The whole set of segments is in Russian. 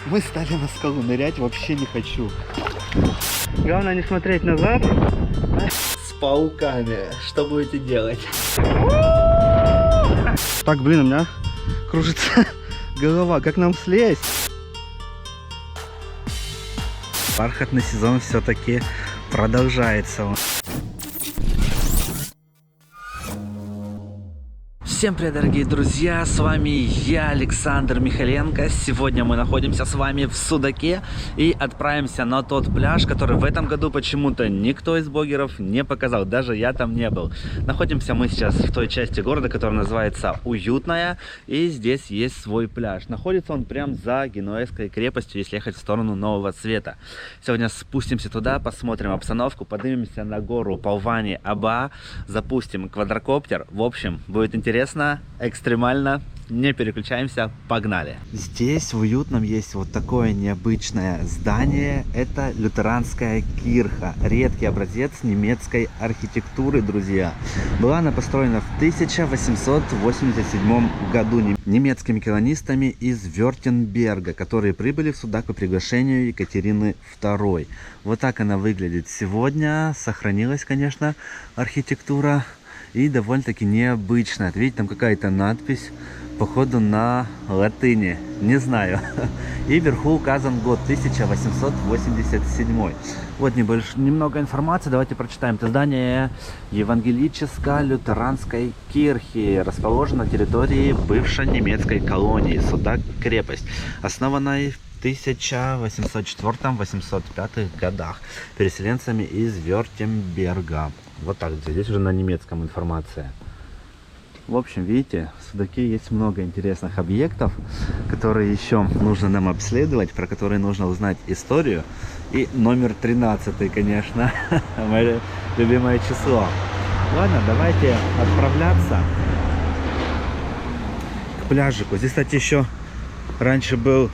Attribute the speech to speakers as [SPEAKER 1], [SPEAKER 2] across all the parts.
[SPEAKER 1] Мы стали на скалу, нырять вообще не хочу. Главное не смотреть назад. С пауками. Что будете делать? Так, блин, у меня кружится голова. Как нам слезть? Бархатный сезон все-таки продолжается. Всем привет, дорогие друзья, с вами я, Александр Михаленко. Сегодня мы находимся с вами в Судаке и отправимся на тот пляж, который в этом году почему-то никто из блогеров не показал, даже я там не был. Находимся мы сейчас в той части города, которая называется Уютная, и здесь есть свой пляж. Находится он прям за Генуэзской крепостью, если ехать в сторону Нового Света. Сегодня спустимся туда, посмотрим обстановку, поднимемся на гору Полвани-Аба, запустим квадрокоптер. В общем, будет интересно. Экстремально, не переключаемся, погнали. Здесь в Уютном есть вот такое необычное здание, это лютеранская кирха, редкий образец немецкой архитектуры, друзья. Была она построена в 1887 году немецкими колонистами из Вюртемберга, которые прибыли в Судак по приглашению Екатерины II. Вот так она выглядит сегодня, сохранилась, конечно, архитектура. И довольно-таки необычно. Видите, там какая-то надпись, походу на латыни, не знаю. И вверху указан год 1887. Вот немного информации, давайте прочитаем. Это здание Евангелическо-лютеранской кирхи, расположено на территории бывшей немецкой колонии Судак крепость, основанной в 1804-805 годах переселенцами из Вюртемберга. Вот так, здесь уже на немецком информация. В общем, видите, в Судаке есть много интересных объектов, которые еще нужно нам обследовать, про которые нужно узнать историю. И номер 13, конечно, мое любимое число. Ладно, давайте отправляться к пляжику. Здесь, кстати, еще раньше был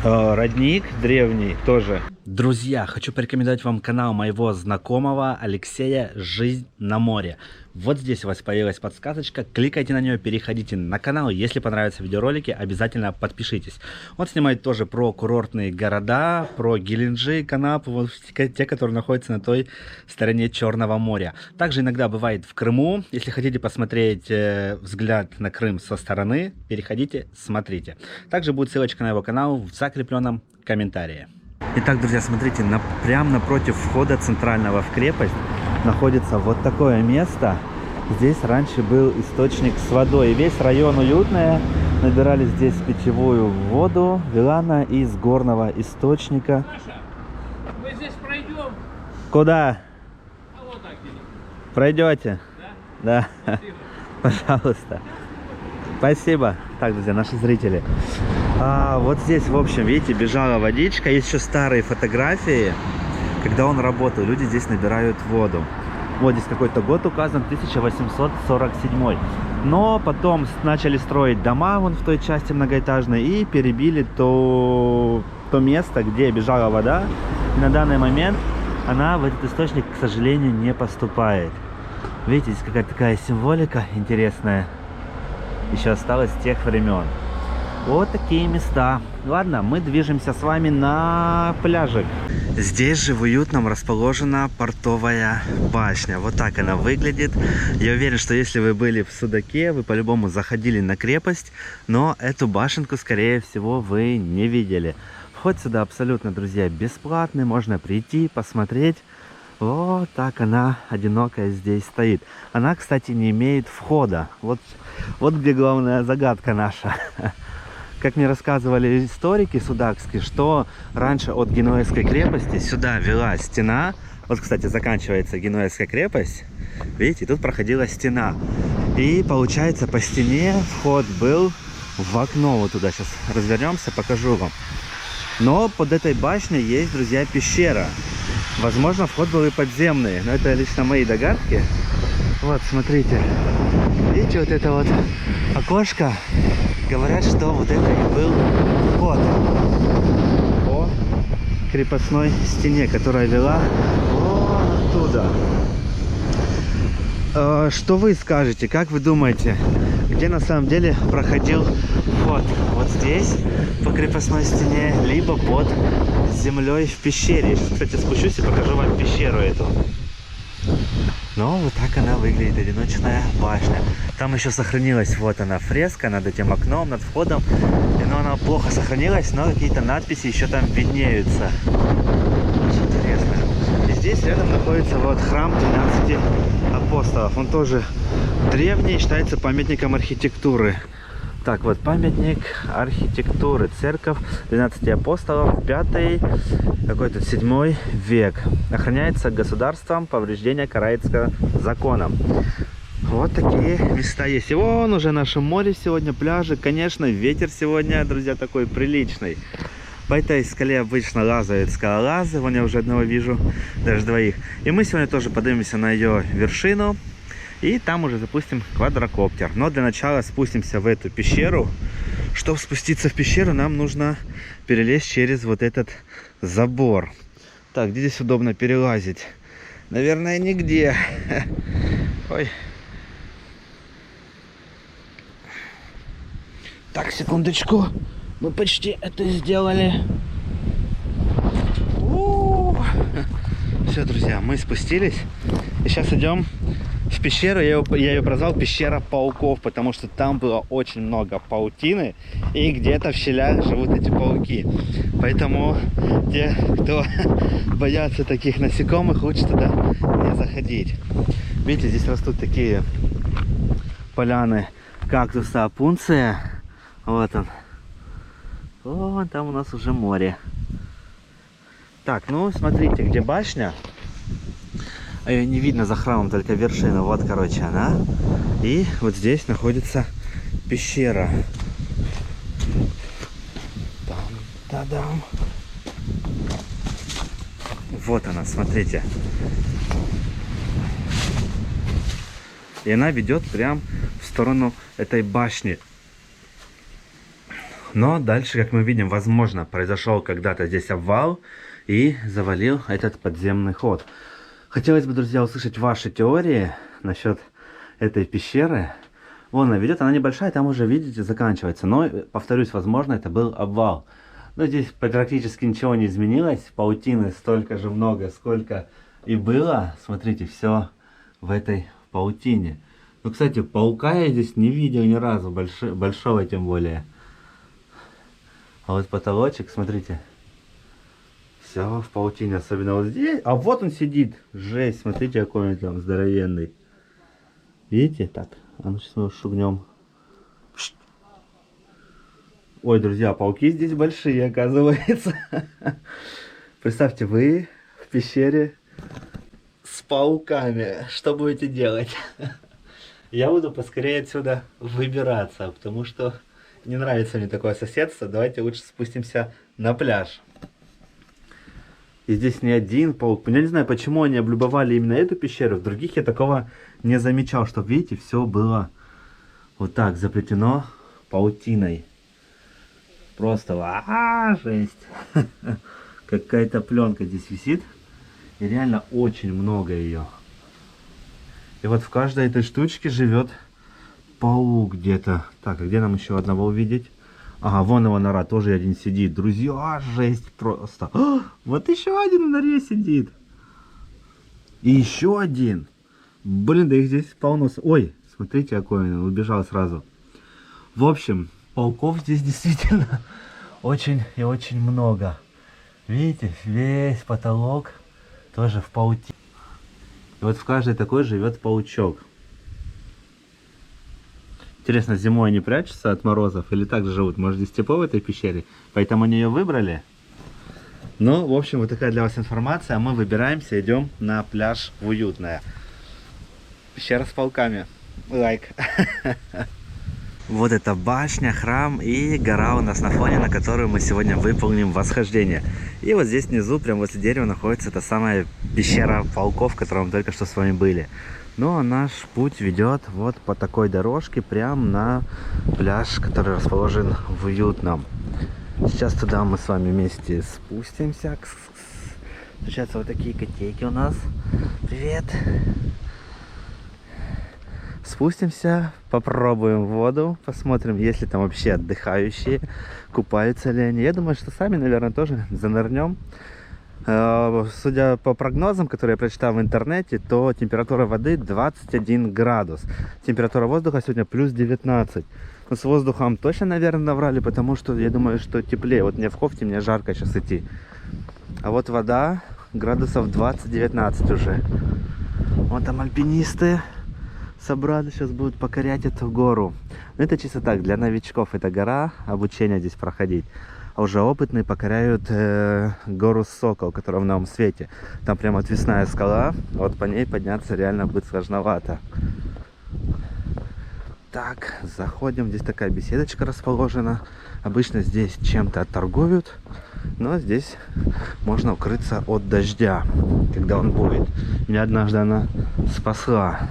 [SPEAKER 1] родник древний тоже. Друзья, хочу порекомендовать вам канал моего знакомого Алексея «Жизнь на море». Вот здесь у вас появилась подсказочка, кликайте на нее, переходите на канал. Если понравятся видеоролики, обязательно подпишитесь. Он снимает тоже про курортные города, про Геленджик, Анапу, вот те, которые находятся на той стороне Черного моря. Также иногда бывает в Крыму. Если хотите посмотреть взгляд на Крым со стороны, переходите, смотрите. Также будет ссылочка на его канал в закрепленном комментарии. Итак, друзья, смотрите, прямо напротив входа центрального в крепость находится вот такое место. Здесь раньше был источник с водой. И весь район Уютное набирали здесь питьевую воду. Вела она из горного источника.
[SPEAKER 2] Саша, мы здесь пройдем.
[SPEAKER 1] Куда?
[SPEAKER 2] А вот так где-нибудь.
[SPEAKER 1] Пройдете?
[SPEAKER 2] Да?
[SPEAKER 1] Да.
[SPEAKER 2] Спасибо.
[SPEAKER 1] Пожалуйста. Спасибо. Так, друзья, наши зрители. Вот здесь, в общем, видите, бежала водичка. Есть еще старые фотографии, когда он работал. Люди здесь набирают воду. Вот здесь какой-то год указан, 1847. Но потом начали строить дома вон в той части многоэтажной и перебили то место, где бежала вода. И на данный момент она в этот источник, к сожалению, не поступает. Видите, здесь какая-то такая символика интересная еще осталась с тех времен. Вот такие места. Ладно, мы движемся с вами на пляжик. Здесь же в Уютном расположена портовая башня. Вот так она выглядит. Я уверен, что если вы были в Судаке, вы по-любому заходили на крепость, но эту башенку, скорее всего, вы не видели. Вход сюда абсолютно, друзья, бесплатный. Можно прийти, посмотреть. Вот так она одинокая здесь стоит. Она, кстати, не имеет входа. Вот где главная загадка наша. Как мне рассказывали историки судакские, что раньше от Генуэзской крепости сюда вела стена. Вот, кстати, заканчивается Генуэзская крепость. Видите, тут проходила стена. И получается, по стене вход был в окно. Вот туда сейчас развернемся, покажу вам. Но под этой башней есть, друзья, пещера. Возможно, вход был и подземный, но это лично мои догадки. Вот, смотрите. Видите, вот это вот окошко? Говорят, что вот это и был вход по крепостной стене, которая вела вон оттуда. Что вы скажете? Как вы думаете, где на самом деле проходил вход. Вот здесь, по крепостной стене, либо под землей в пещере. Сейчас, кстати, спущусь и покажу вам пещеру эту. Но вот так она выглядит, одиночная башня. Там еще сохранилась, вот она, фреска над этим окном, над входом. Но она плохо сохранилась, но какие-то надписи еще там виднеются. Очень интересно. И здесь рядом находится вот храм 12 апостолов. Он тоже древний, считается памятником архитектуры. Так, вот памятник архитектуры. Церковь 12 апостолов, 5 какой-то 7 век. Охраняется государством, повреждение карается законом. Вот такие места есть. И вон уже наше море сегодня, пляжи. Конечно, ветер сегодня, друзья, такой приличный. По этой скале обычно лазают скалолазы. Вон я уже одного вижу, даже двоих. И мы сегодня тоже поднимемся на ее вершину. И там уже запустим квадрокоптер. Но для начала спустимся в эту пещеру. Чтобы спуститься в пещеру, нам нужно перелезть через вот этот забор. Так, где здесь удобно перелазить? Наверное, нигде. Ой. Так, секундочку. Мы почти это сделали. Все, друзья, мы спустились. И сейчас идем в пещеру. Я ее прозвал пещера пауков, потому что там было очень много паутины. И где-то в щелях живут эти пауки. Поэтому те, кто боятся таких насекомых, лучше туда не заходить. Видите, здесь растут такие поляны кактуса опунция. Вот он. Вон там у нас уже море. Так, ну смотрите, где башня. Ее не видно за храмом, только вершина. Вот, короче, она. И вот здесь находится пещера. Там-та-дам. Вот она, смотрите. И она ведет прям в сторону этой башни. Но дальше, как мы видим, возможно, произошел когда-то здесь обвал и завалил этот подземный ход. Хотелось бы, друзья, услышать ваши теории насчет этой пещеры. Вон она ведет, она небольшая, там уже, видите, заканчивается. Но, повторюсь, возможно, это был обвал. Но здесь практически ничего не изменилось. Паутины столько же много, сколько и было. Смотрите, все в этой паутине. Ну, кстати, паука я здесь не видел ни разу, большого тем более. А вот потолочек, смотрите. Все в паутине, особенно вот здесь. А вот он сидит. Жесть, смотрите, какой он там здоровенный. Видите? Так, а ну сейчас мы его шугнем. Ой, друзья, пауки здесь большие, оказывается. Представьте, вы в пещере с пауками. Что будете делать? Я буду поскорее отсюда выбираться, потому что не нравится мне такое соседство. Давайте лучше спустимся на пляж. И здесь не один паук. Я не знаю, почему они облюбовали именно эту пещеру. В других я такого не замечал, чтобы, видите, все было вот так заплетено паутиной. Просто жесть. Какая-то пленка здесь висит. И реально очень много ее. И вот в каждой этой штучке живет паук где-то. Так, а где нам еще одного увидеть? Ага, вон его нора, тоже один сидит. Друзья, жесть просто. О, вот еще один в норе сидит. И еще один. Блин, да их здесь полно. Ой, смотрите, какой он убежал сразу. В общем, пауков здесь действительно очень и очень много. Видите, весь потолок тоже в паутине. И вот в каждой такой живет паучок. Интересно, зимой они прячутся от морозов или так же живут? Может, здесь тепло в этой пещере, поэтому они ее выбрали? Ну, в общем, вот такая для вас информация. Мы выбираемся, идем на пляж в Уютное. Пещера с пауками. Лайк. Вот эта башня, храм и гора у нас на фоне, на которую мы сегодня выполним восхождение. И вот здесь внизу, прямо возле дерева, находится та самая пещера пауков, в которой мы только что с вами были. Ну а наш путь ведет вот по такой дорожке прямо на пляж, который расположен в Уютном. Сейчас туда мы с вами вместе спустимся. Встречаются вот такие котейки у нас. Привет! Спустимся, попробуем воду, посмотрим, есть ли там вообще отдыхающие, купаются ли они. Я думаю, что сами, наверное, тоже занырнем. Судя по прогнозам, которые я прочитал в интернете, то температура воды 21 градус. Температура воздуха сегодня плюс 19. Но с воздухом точно, наверное, наврали, потому что я думаю, что теплее. Вот мне в кофте, мне жарко сейчас идти. А вот вода градусов 20-19 уже. Вон там альпинисты собрались, сейчас будут покорять эту гору. Но это чисто так, для новичков эта гора, обучение здесь проходить. А уже опытные покоряют гору Сокол, которая в Новом Свете. Там прямо отвесная скала, вот по ней подняться реально будет сложновато. Так, заходим, здесь такая беседочка расположена. Обычно здесь чем-то торгуют, но здесь можно укрыться от дождя, когда он будет. Меня однажды она спасла.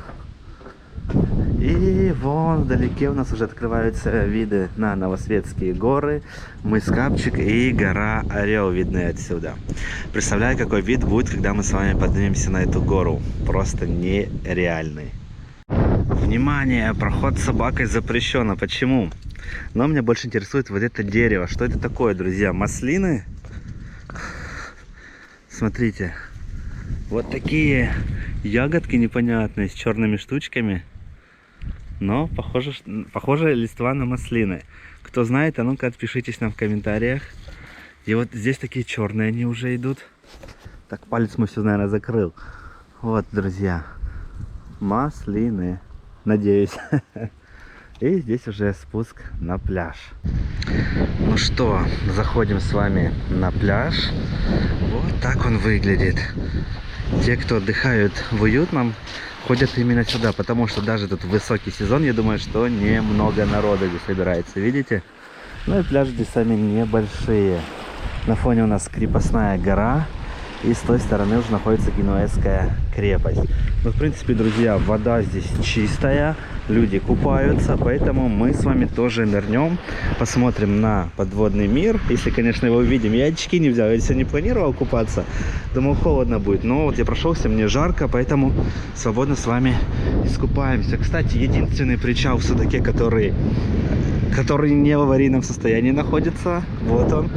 [SPEAKER 1] И вон вдалеке у нас уже открываются виды на Новосветские горы, мыс Капчик и гора Орел видны отсюда. Представляю, какой вид будет, когда мы с вами поднимемся на эту гору. Просто нереальный. Внимание, проход с собакой запрещен. Почему? Но меня больше интересует вот это дерево. Что это такое, друзья? Маслины? Смотрите. Вот такие ягодки непонятные с черными штучками. Но похоже листва на маслины. Кто знает, а ну-ка отпишитесь нам в комментариях. И вот здесь такие черные они уже идут. Так, палец мой все, наверное, закрыл. Вот, друзья. Маслины. Надеюсь. И здесь уже спуск на пляж. Ну что, заходим с вами на пляж. Вот так он выглядит. Те, кто отдыхают в уютном, ходят именно сюда, потому что даже тут высокий сезон, я думаю, что немного народа здесь собирается, видите? Ну и пляжи здесь сами небольшие. На фоне у нас крепостная гора, и с той стороны уже находится Генуэзская крепость. Ну, в принципе, друзья, вода здесь чистая, люди купаются, поэтому мы с вами тоже нырнем, посмотрим на подводный мир. Если, конечно, его увидим. Я очки не взял, я сегодня не планировал купаться, думал, холодно будет. Но вот я прошелся, мне жарко, поэтому свободно с вами искупаемся. Кстати, единственный причал в Судаке, который не в аварийном состоянии находится, вот он.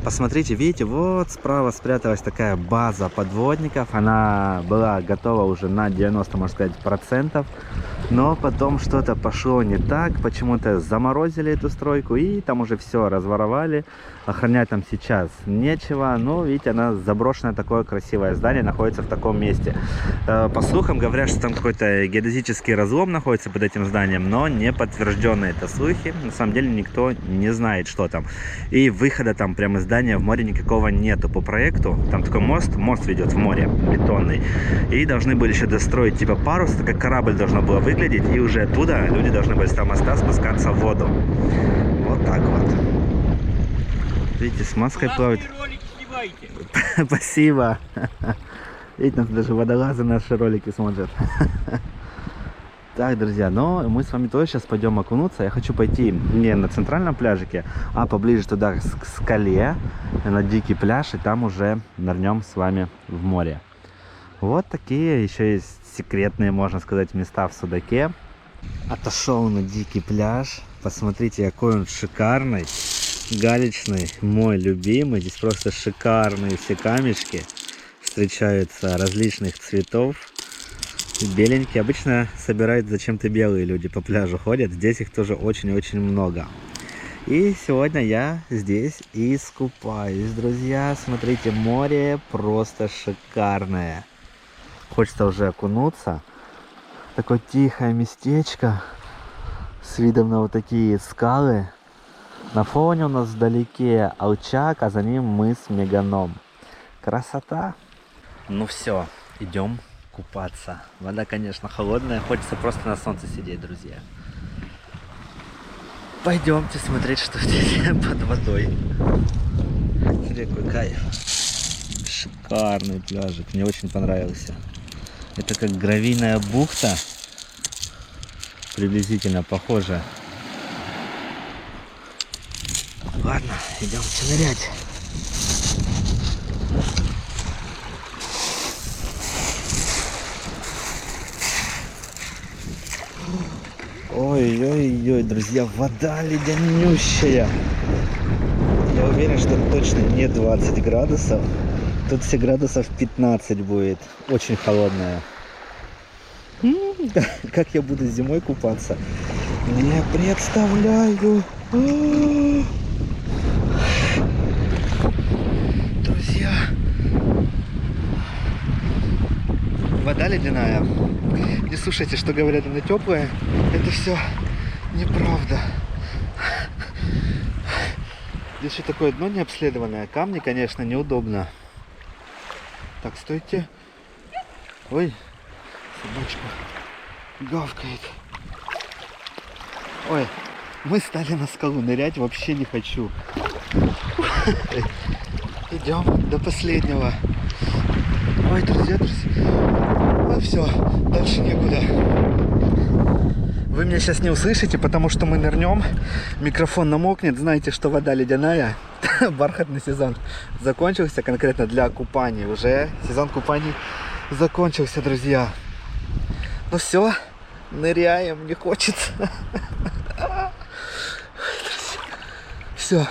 [SPEAKER 1] Посмотрите, видите, вот справа спряталась такая база подводников. Она была готова уже на 90, можно сказать, процентов. Но потом что-то пошло не так. Почему-то заморозили эту стройку и там уже все разворовали. Охранять там сейчас нечего. Но, видите, она заброшенное такое красивое здание, находится в таком месте. По слухам говорят, что там какой-то геодезический разлом находится под этим зданием. Но не подтверждены это слухи. На самом деле никто не знает, что там. И выхода там прямо из здания в море никакого нету по проекту. Там такой мост ведет в море, бетонный. И должны были еще достроить типа парус, так как корабль должно было выглядеть. И уже оттуда люди должны были с того моста спускаться в воду. Вот так вот. Видите, с маской плавают. Спасибо. Видите, нас даже водолазы наши ролики смотрят. Так, друзья, но мы с вами тоже сейчас пойдем окунуться. Я хочу пойти не на центральном пляжике, а поближе туда к скале, на дикий пляж, и там уже нырнем с вами в море. Вот такие еще есть секретные, можно сказать, места в Судаке. Отошел на дикий пляж. Посмотрите, какой он шикарный, галечный, мой любимый. Здесь просто шикарные все камешки встречаются различных цветов. Беленькие. Обычно собирают зачем-то белые люди по пляжу ходят. Здесь их тоже очень-очень много. И сегодня я здесь искупаюсь, друзья. Смотрите, море просто шикарное. Хочется уже окунуться. Такое тихое местечко с видом на вот такие скалы. На фоне у нас вдалеке Алчак, а за ним мыс Меганом. Красота. Ну все, идем купаться. Вода, конечно, холодная. Хочется просто на солнце сидеть, друзья. Пойдемте смотреть, что здесь под водой. Смотри, какой кайф. Шикарный пляжик. Мне очень понравился. Это как гравийная бухта. Приблизительно похоже. Ладно, идемте нырять. Ой-ой-ой, друзья, вода ледянющая. Я уверен, что точно не 20 градусов. Тут все градусов 15 будет. Очень холодная. Как я буду зимой купаться? Не представляю. Друзья, вода ледяная. Не слушайте, что говорят, она теплая. Это все неправда. Здесь еще такое дно необследованное. Камни, конечно, неудобно. Так, стойте. Ой, собачка гавкает. Ой, мы стали на скалу. Нырять вообще не хочу. Идем до последнего. Ой, друзья. Ну все, дальше некуда. Вы меня сейчас не услышите, потому что мы нырнем. Микрофон намокнет. Знаете, что вода ледяная. Бархатный сезон закончился конкретно для купаний. Уже сезон купаний закончился, друзья. Ну все, ныряем, не хочется. Все.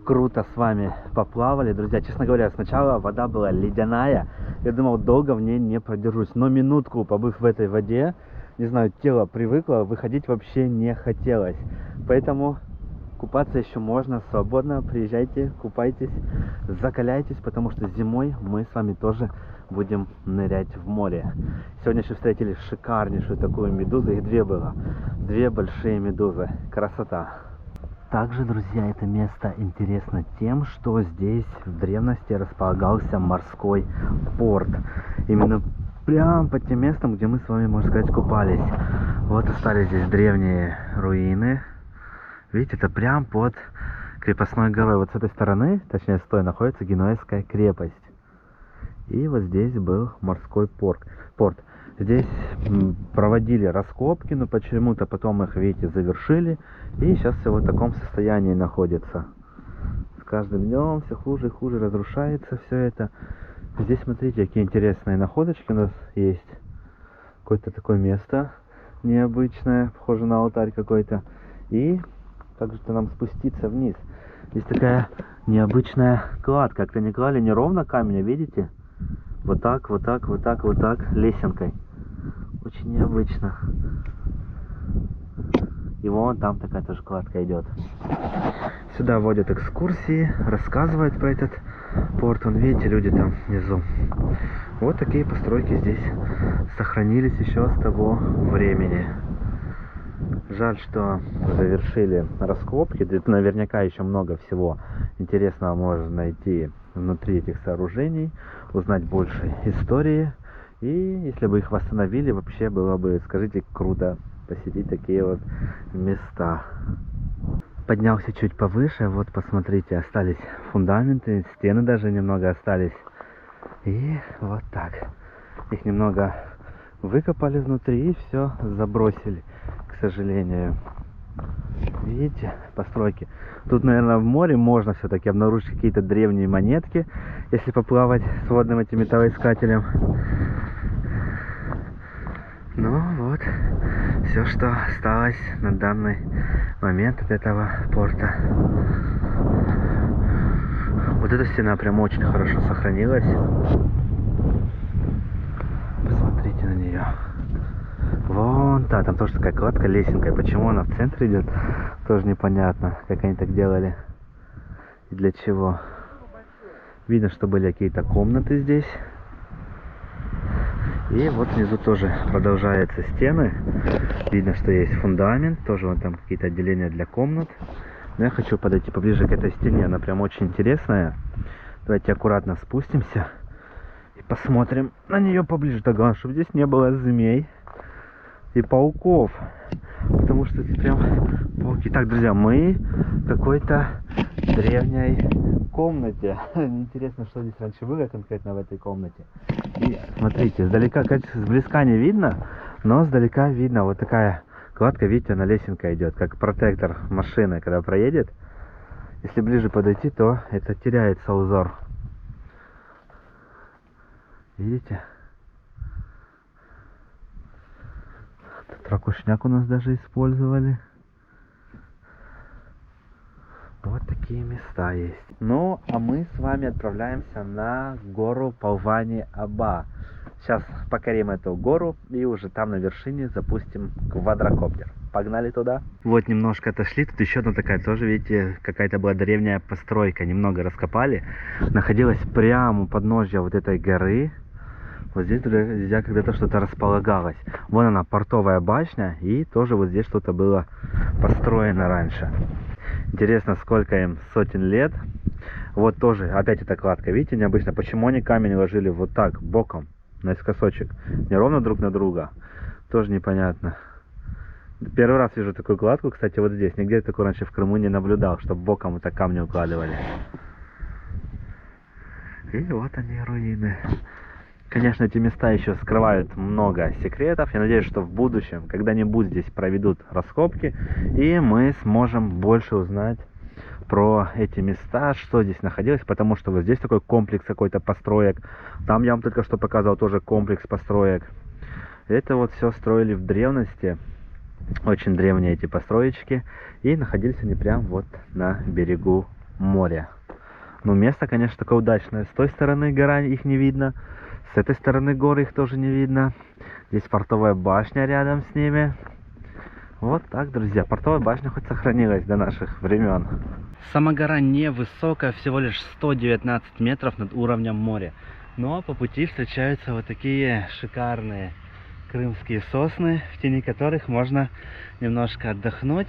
[SPEAKER 1] Круто с вами поплавали, друзья. Честно говоря, сначала вода была ледяная. Я думал, долго в ней не продержусь. Но минутку, побыв в этой воде, не знаю, тело привыкло, выходить вообще не хотелось. Поэтому купаться еще можно свободно. Приезжайте, купайтесь, закаляйтесь, потому что зимой мы с вами тоже будем нырять в море. Сегодня еще встретили шикарнейшую такую медузу. Их две было. Две большие медузы. Красота. Также, друзья, это место интересно тем, что здесь в древности располагался морской порт. Именно прямо под тем местом, где мы с вами, можно сказать, купались. Вот остались здесь древние руины. Видите, это прям под крепостной горой. Вот с этой стороны, точнее с той, находится Генуэзская крепость. И вот здесь был морской порт. Здесь проводили раскопки, но почему-то потом их, видите, завершили. И сейчас все в таком состоянии находится. С каждым днем все хуже и хуже разрушается все это. Здесь, смотрите, какие интересные находочки у нас есть. Какое-то такое место необычное, похоже на алтарь какой-то. И как же-то нам спуститься вниз? Здесь такая необычная кладка. Как-то не клали не ровно камень, видите? Вот так, вот так, вот так, вот так, лесенкой. Очень необычно. И вон там такая тоже кладка идет. Сюда водят экскурсии, рассказывают про этот порт. Вон, видите, люди там внизу. Вот такие постройки здесь сохранились еще с того времени. Жаль, что завершили раскопки. Тут наверняка еще много всего интересного можно найти внутри этих сооружений, узнать больше истории. И если бы их восстановили, вообще было бы, скажите, круто посетить такие вот места. Поднялся чуть повыше, вот посмотрите, остались фундаменты, стены даже немного остались. И вот так. Их немного выкопали внутри и все забросили, к сожалению. Видите, постройки. Тут, наверное, в море можно все-таки обнаружить какие-то древние монетки, если поплавать с водным этим металлоискателем. Ну вот, все, что осталось на данный момент от этого порта. Вот эта стена прям очень хорошо сохранилась. Посмотрите на нее. Вон, да, там тоже такая кладка лесенкой. Почему она в центре идет, тоже непонятно, как они так делали и для чего. Видно, что были какие-то комнаты здесь. И вот внизу тоже продолжаются стены. Видно, что есть фундамент. Тоже вон там какие-то отделения для комнат. Но я хочу подойти поближе к этой стене. Она прям очень интересная. Давайте аккуратно спустимся и посмотрим на нее поближе. Так, главное, чтобы здесь не было змей и пауков. Потому что здесь прям пауки. Так, друзья, мы в какой-то древней комнате. Интересно, что здесь раньше было конкретно в этой комнате. И смотрите, издалека, конечно, сблизка не видно, но издалека видно вот такая кладка, видите, она лесенка идет, как протектор машины, когда проедет. Если ближе подойти, то это теряется узор. Видите? Тут ракушняк у нас даже использовали. Вот такие места есть. Ну, а мы с вами отправляемся на гору Палвани-Аба. Сейчас покорим эту гору и уже там на вершине запустим квадрокоптер. Погнали туда. Вот немножко отошли. Тут еще одна такая тоже, видите, какая-то была древняя постройка. Немного раскопали. Находилась прямо у подножья вот этой горы. Вот здесь, друзья, когда-то что-то располагалось. Вон она, портовая башня. И тоже вот здесь что-то было построено раньше. Интересно, сколько им сотен лет. Вот тоже, опять эта кладка. Видите, необычно. Почему они камень ложили вот так, боком, наискосочек, не ровно друг на друга? Тоже непонятно. Первый раз вижу такую кладку, кстати, вот здесь. Нигде такой раньше в Крыму не наблюдал, чтобы боком вот так камни укладывали. И вот они, руины. Конечно, эти места еще скрывают много секретов. Я надеюсь, что в будущем когда-нибудь здесь проведут раскопки, и мы сможем больше узнать про эти места, что здесь находилось, потому что вот здесь такой комплекс какой-то построек. Там я вам только что показал тоже комплекс построек. Это вот все строили в древности. Очень древние эти построечки. И находились они прям вот на берегу моря. Ну, место, конечно, такое удачное. С той стороны гора, их не видно. С этой стороны горы их тоже не видно. Здесь портовая башня рядом с ними. Вот так, друзья. Портовая башня хоть сохранилась до наших времен. Сама гора невысокая, всего лишь 119 метров над уровнем моря. Но по пути встречаются вот такие шикарные крымские сосны, в тени которых можно немножко отдохнуть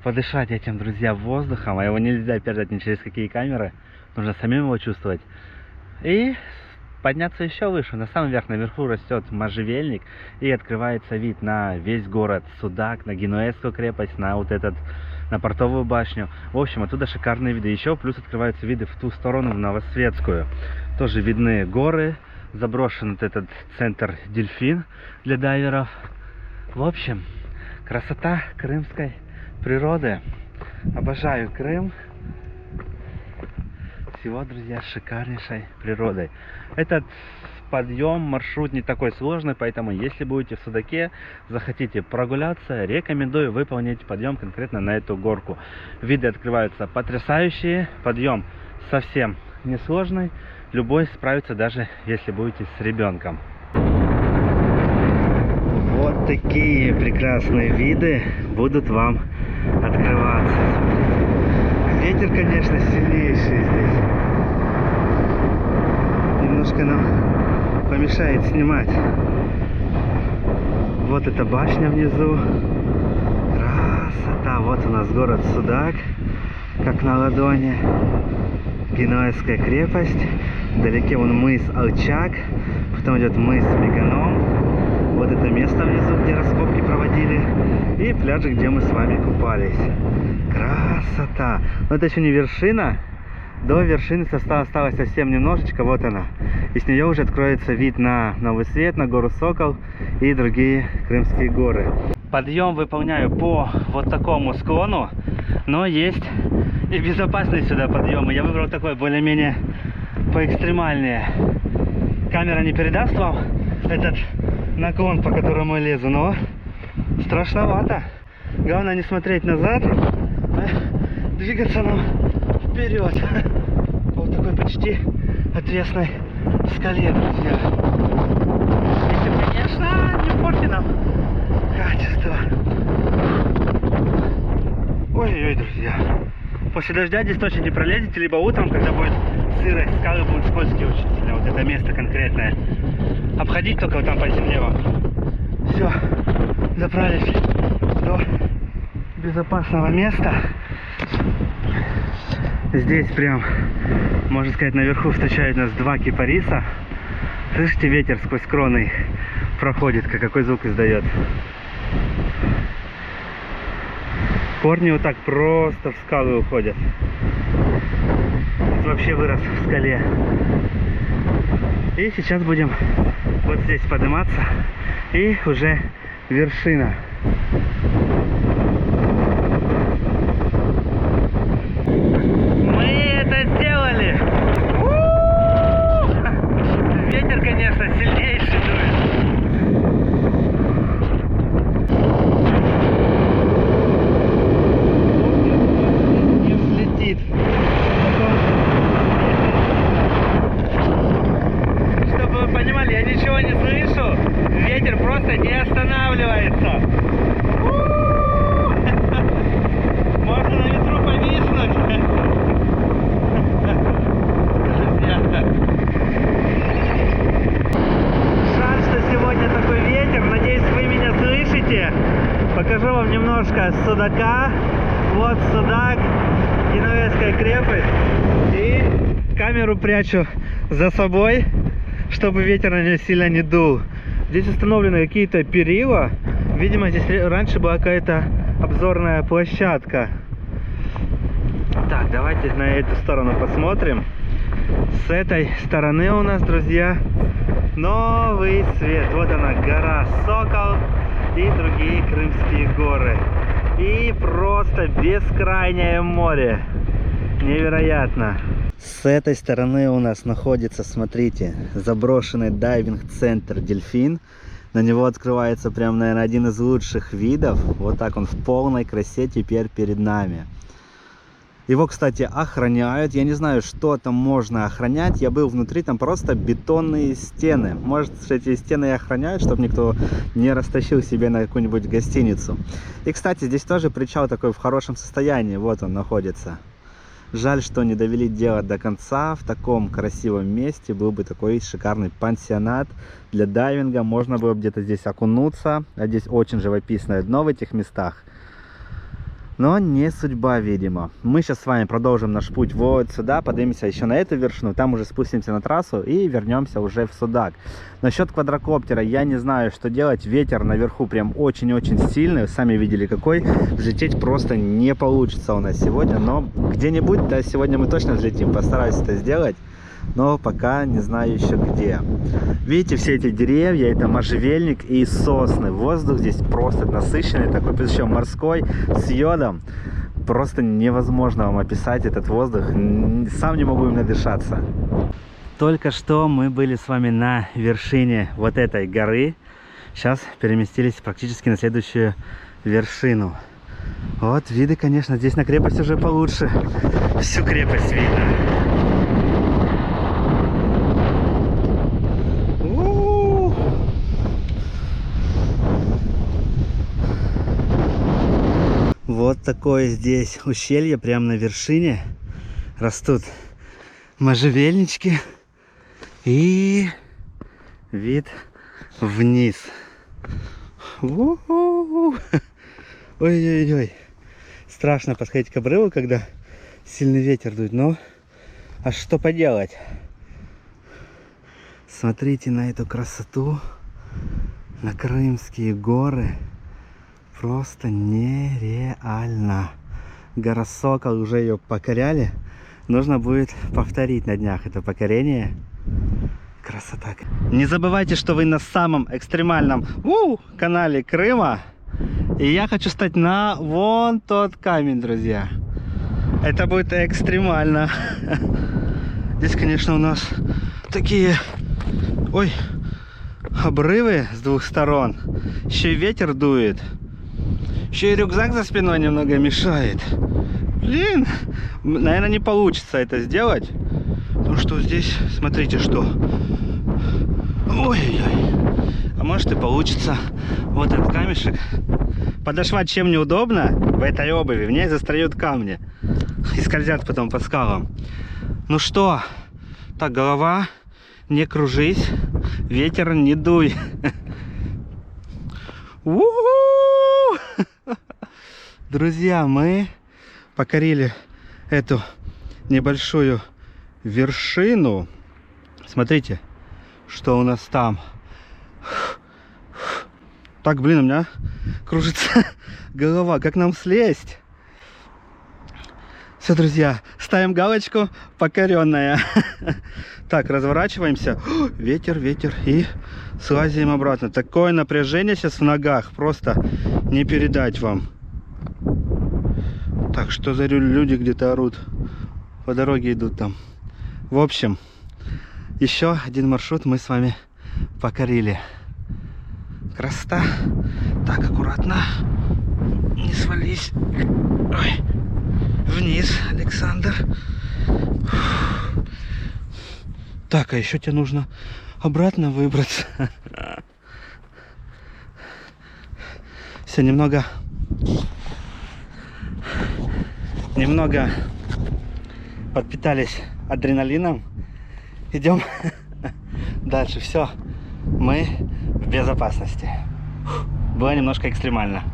[SPEAKER 1] подышать этим, друзья, воздухом, а его нельзя передать ни через какие камеры, нужно самим его чувствовать. И подняться еще выше, на самый верх, наверху растет можжевельник, и открывается вид на весь город Судак, на Генуэзскую крепость, на вот этот, на портовую башню. В общем, оттуда шикарные виды. Еще плюс открываются виды в ту сторону, в Новосветскую. Тоже видны горы, заброшен вот этот центр Дельфин для дайверов. В общем, красота крымской природы. Обожаю Крым. Всего, друзья, шикарнейшей природой. Этот подъем, маршрут не такой сложный, поэтому если будете в Судаке, захотите прогуляться, рекомендую выполнить подъем конкретно на эту горку. Виды открываются потрясающие, подъем совсем несложный, любой справится, даже если будете с ребенком. Вот такие прекрасные виды будут вам открываться. Ветер, конечно, сильнейший здесь. Немножко нам помешает снимать. Вот эта башня внизу. Красота. Вот у нас город Судак, как на ладони. Генуэзская крепость. Вдалеке вон мыс Алчак. Потом идет мыс Меганом. Вот это место внизу, где раскопки проводили. И пляжи, где мы с вами купались. Красота! Но это еще не вершина. До вершины осталось совсем немножечко. Вот она. И с нее уже откроется вид на Новый Свет, на гору Сокол и другие крымские горы. Подъем выполняю по вот такому склону. Но есть и безопасные сюда подъемы. Я выбрал такой более-менее поэкстремальнее. Камера не передаст вам этот наклон, по которому я лезу, но страшновато. Главное не смотреть назад, а двигаться нам вперед. По вот такой почти отвесной скале, друзья. Ветер, конечно, не портит нам качество. Ой-ой-ой, друзья. После дождя здесь точно не пролезете, либо утром, когда будет сырость, скалы будут скользкие очень сильно. Вот это место конкретное. Обходить только вот там по земле вам. Все, добрались до безопасного места. Здесь прям, можно сказать, наверху встречают нас два кипариса. Слышите, ветер сквозь кроны проходит, какой звук издает. Корни вот так просто в скалы уходят. Тут вообще вырос в скале. И сейчас будем вот здесь подниматься. И уже вершина. Мы это сделали! Ветер, конечно, сильнейший дует. Не взлетит. Чтобы вы понимали, я ничего не слышу. Ветер просто не останавливается. Можно на ветру повиснуть. Жаль, что сегодня такой ветер. Надеюсь, вы меня слышите. Покажу вам немножко Судака. Вот Судак, Генуэзская крепость. И камеру прячу за собой, чтобы ветер на нее сильно не дул. Здесь установлены какие-то перила. Видимо, здесь раньше была какая-то обзорная площадка. Так, давайте на эту сторону посмотрим. С этой стороны у нас, друзья, Новый Свет. Вот она, гора Сокол и другие крымские горы. И просто бескрайнее море. Невероятно. С этой стороны у нас находится, смотрите, заброшенный дайвинг-центр Дельфин. На него открывается прям, наверное, один из лучших видов. Вот так он в полной красе теперь перед нами. Его, кстати, охраняют. Я не знаю, что там можно охранять. Я был внутри, там просто бетонные стены. Может, эти стены и охраняют, чтобы никто не растащил себе на какую-нибудь гостиницу. И, кстати, здесь тоже причал такой в хорошем состоянии. Вот он находится. Жаль, что не довели дело до конца. В таком красивом месте был бы такой шикарный пансионат для дайвинга. Можно было бы где-то здесь окунуться. А здесь очень живописное дно в этих местах. Но не судьба, видимо. Мы сейчас с вами продолжим наш путь вот сюда, поднимемся еще на эту вершину, там уже спустимся на трассу и вернемся уже в Судак. Насчет квадрокоптера я не знаю, что делать. Ветер наверху прям очень-очень сильный, сами видели какой. Взлететь просто не получится у нас сегодня, но где-нибудь, да, сегодня мы точно взлетим, постараюсь это сделать. Но пока не знаю еще где. Видите, все эти деревья, это можжевельник и сосны. Воздух здесь просто насыщенный, такой, причем морской, с йодом. Просто невозможно вам описать этот воздух. Сам не могу им надышаться. Только что мы были с вами на вершине вот этой горы. Сейчас переместились практически на следующую вершину. Вот виды, конечно, здесь на крепость уже получше. Всю крепость видно. Вот такое здесь ущелье, прямо на вершине растут можжевельнички и вид вниз. Ой-ой-ой, страшно подходить к обрыву, когда сильный ветер дует, но а что поделать? Смотрите на эту красоту, на Крымские горы. Просто нереально. Гора Сокол, уже ее покоряли. Нужно будет повторить на днях это покорение. Красота. Не забывайте, что вы на самом экстремальном канале Крыма. И я хочу стать на вон тот камень, друзья. Это будет экстремально. Здесь, конечно, у нас такие обрывы с двух сторон. Еще и ветер дует. Еще и рюкзак за спиной немного мешает. Блин, наверное, не получится это сделать. Потому что здесь, смотрите, что. Ой-ой-ой. А может и получится. Вот этот камешек. Подошва чем неудобно в этой обуви. В ней застряют камни. И скользят потом по скалам. Ну что, так, голова, не кружись. Ветер не дуй. Друзья, мы покорили эту небольшую вершину. Смотрите, что у нас там. Так, блин, у меня кружится голова. Как нам слезть? Все, друзья, ставим галочку покоренная. Так, разворачиваемся. Ветер, ветер. И слазим обратно. Такое напряжение сейчас в ногах. Просто не передать вам. Так, что за люди где-то орут? По дороге идут там. В общем, еще один маршрут мы с вами покорили. Красота. Так, аккуратно. Не свались. Ой. Вниз, Александр. Так, а еще тебе нужно обратно выбраться. Все, немного подпитались адреналином. Идем дальше. Все, мы в безопасности. Было немножко экстремально.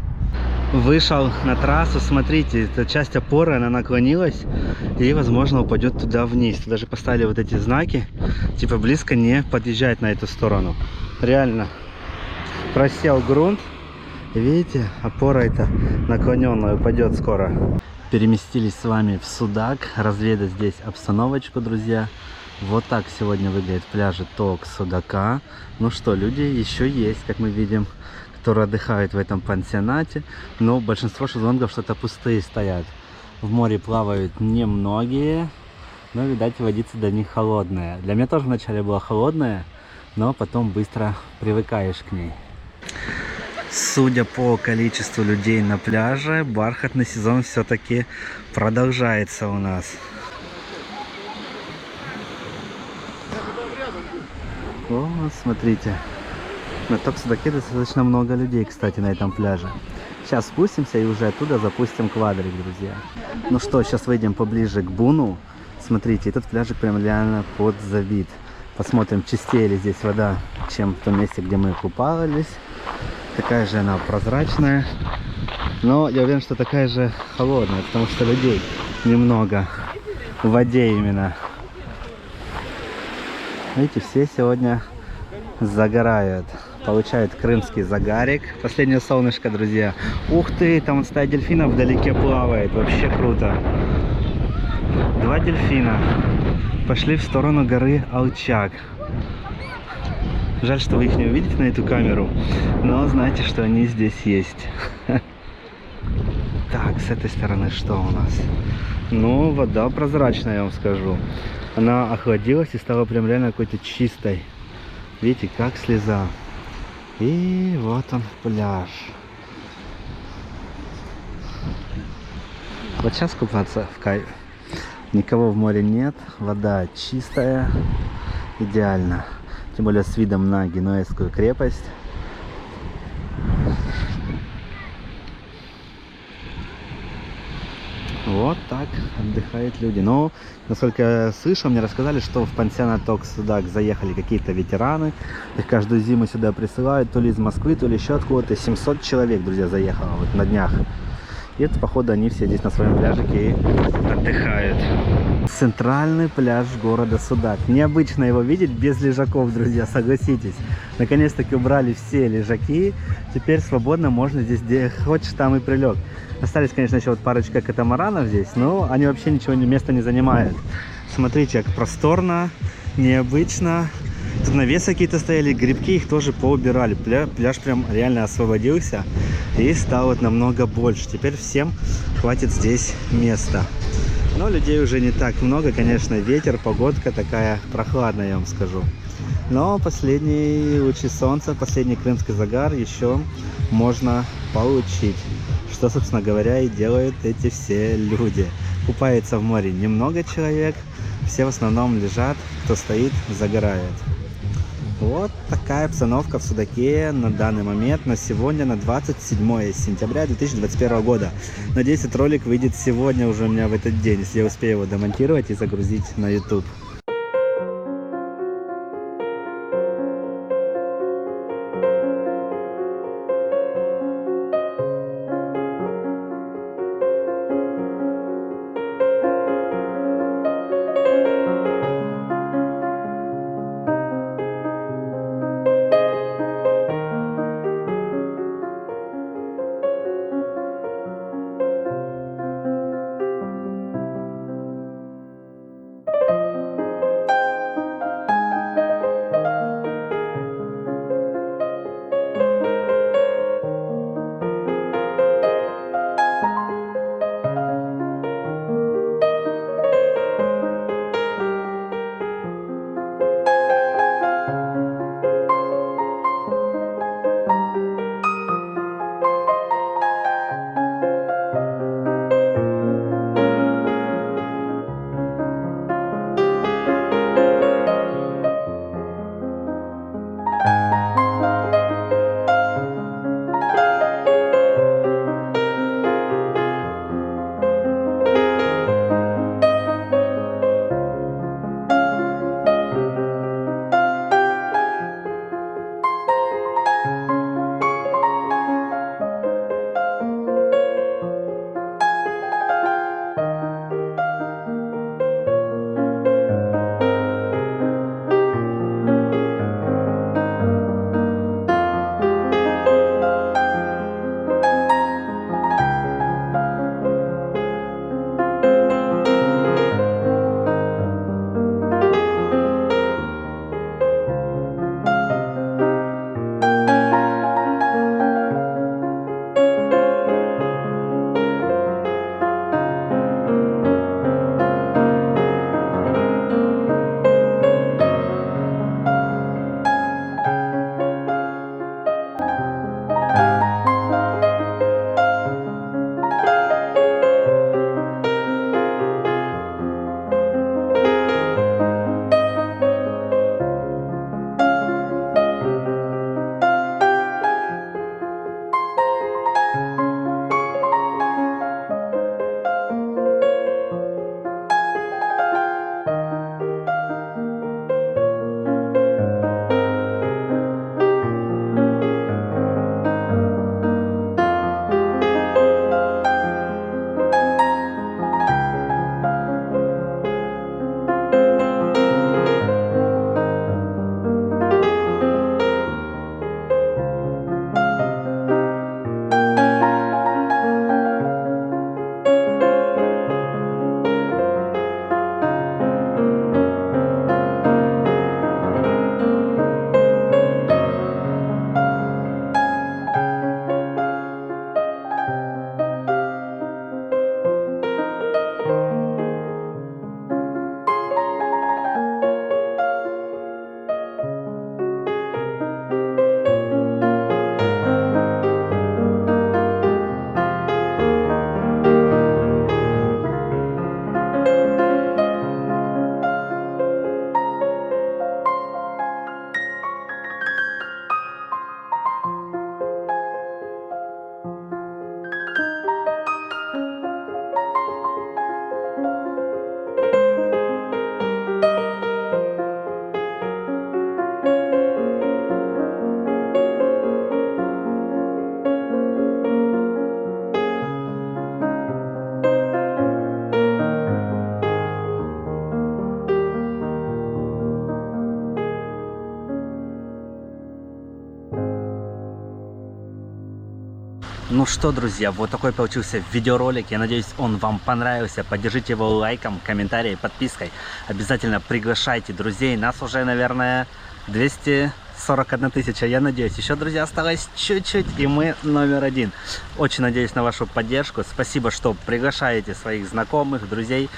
[SPEAKER 1] Вышел на трассу, смотрите, эта часть опоры, она наклонилась и, возможно, упадет туда вниз. Даже поставили вот эти знаки, типа близко не подъезжать на эту сторону. Реально просел грунт. Видите, опора эта наклоненная, упадет скоро. Переместились с вами в Судак, разведать здесь обстановочку, друзья. Вот так сегодня выглядят пляжи Тоок Судака. Ну что, люди еще есть, как мы видим, которые отдыхают в этом пансионате, но большинство шезлонгов что-то пустые стоят. В море плавают немногие, но, видать, водица для них холодная. Для меня тоже вначале была холодная, но потом быстро привыкаешь к ней. Судя по количеству людей на пляже, бархатный сезон все-таки продолжается у нас. О, смотрите. На Тоок Судаке достаточно много людей, кстати, на этом пляже. Сейчас спустимся и уже оттуда запустим квадрик, друзья. Ну что, сейчас выйдем поближе к Буну. Смотрите, этот пляжик прям реально подзабит. Посмотрим, чистее ли здесь вода, чем в том месте, где мы купались. Такая же она прозрачная. Но я уверен, что такая же холодная, потому что людей немного в воде именно. Видите, все сегодня загорают, получают крымский загарик. Последнее солнышко, друзья. Ух ты, там вот стая дельфинов вдалеке плавает, вообще круто. 2 дельфина пошли в сторону горы Алчак. Жаль, что вы их не увидите на эту камеру, но знаете, что они здесь есть. Так, с этой стороны что у нас? Ну, вода прозрачная, я вам скажу. Она охладилась и стала прям реально какой-то чистой. Видите, как слеза. И вот он, пляж. Вот сейчас купаться в кайф. Никого в море нет, вода чистая, идеально. Тем более с видом на Генуэзскую крепость. Вот так отдыхают люди. Но, насколько я слышал, мне рассказали, что в пансионат Токс-Судак заехали какие-то ветераны. Их каждую зиму сюда присылают, то ли из Москвы, то ли еще откуда-то. 700 человек, друзья, заехало вот на днях. И это, походу, они все здесь на своем пляжике и отдыхают. Центральный пляж города Судак. Необычно его видеть без лежаков, друзья, согласитесь. Наконец-таки убрали все лежаки. Теперь свободно можно здесь, где хочешь, там и прилег. Остались, конечно, еще вот парочка катамаранов здесь, но они вообще ничего места не занимают. Смотрите, как просторно, необычно. Тут навесы какие-то стояли, грибки их тоже поубирали. Пляж прям реально освободился и стал вот намного больше. Теперь всем хватит здесь места. Но людей уже не так много, конечно, ветер, погодка такая прохладная, я вам скажу. Но последние лучи солнца, последний крымский загар еще можно получить. Что, собственно говоря, и делают эти все люди. Купается в море немного человек, все в основном лежат, кто стоит, загорает. Вот такая обстановка в Судаке на данный момент, на сегодня, на 27 сентября 2021 года. Надеюсь, этот ролик выйдет сегодня уже у меня в этот день, если я успею его демонтировать и загрузить на YouTube. Ну что, друзья, вот такой получился видеоролик. Я надеюсь, он вам понравился. Поддержите его лайком, комментарием, подпиской. Обязательно приглашайте друзей. Нас уже, наверное, 241 тысяча. Я надеюсь, еще, друзья, осталось чуть-чуть, и мы №1. Очень надеюсь на вашу поддержку. Спасибо, что приглашаете своих знакомых, друзей.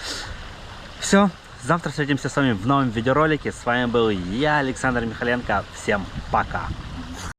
[SPEAKER 1] Все, завтра встретимся с вами в новом видеоролике. С вами был я, Александр Михаленко. Всем пока!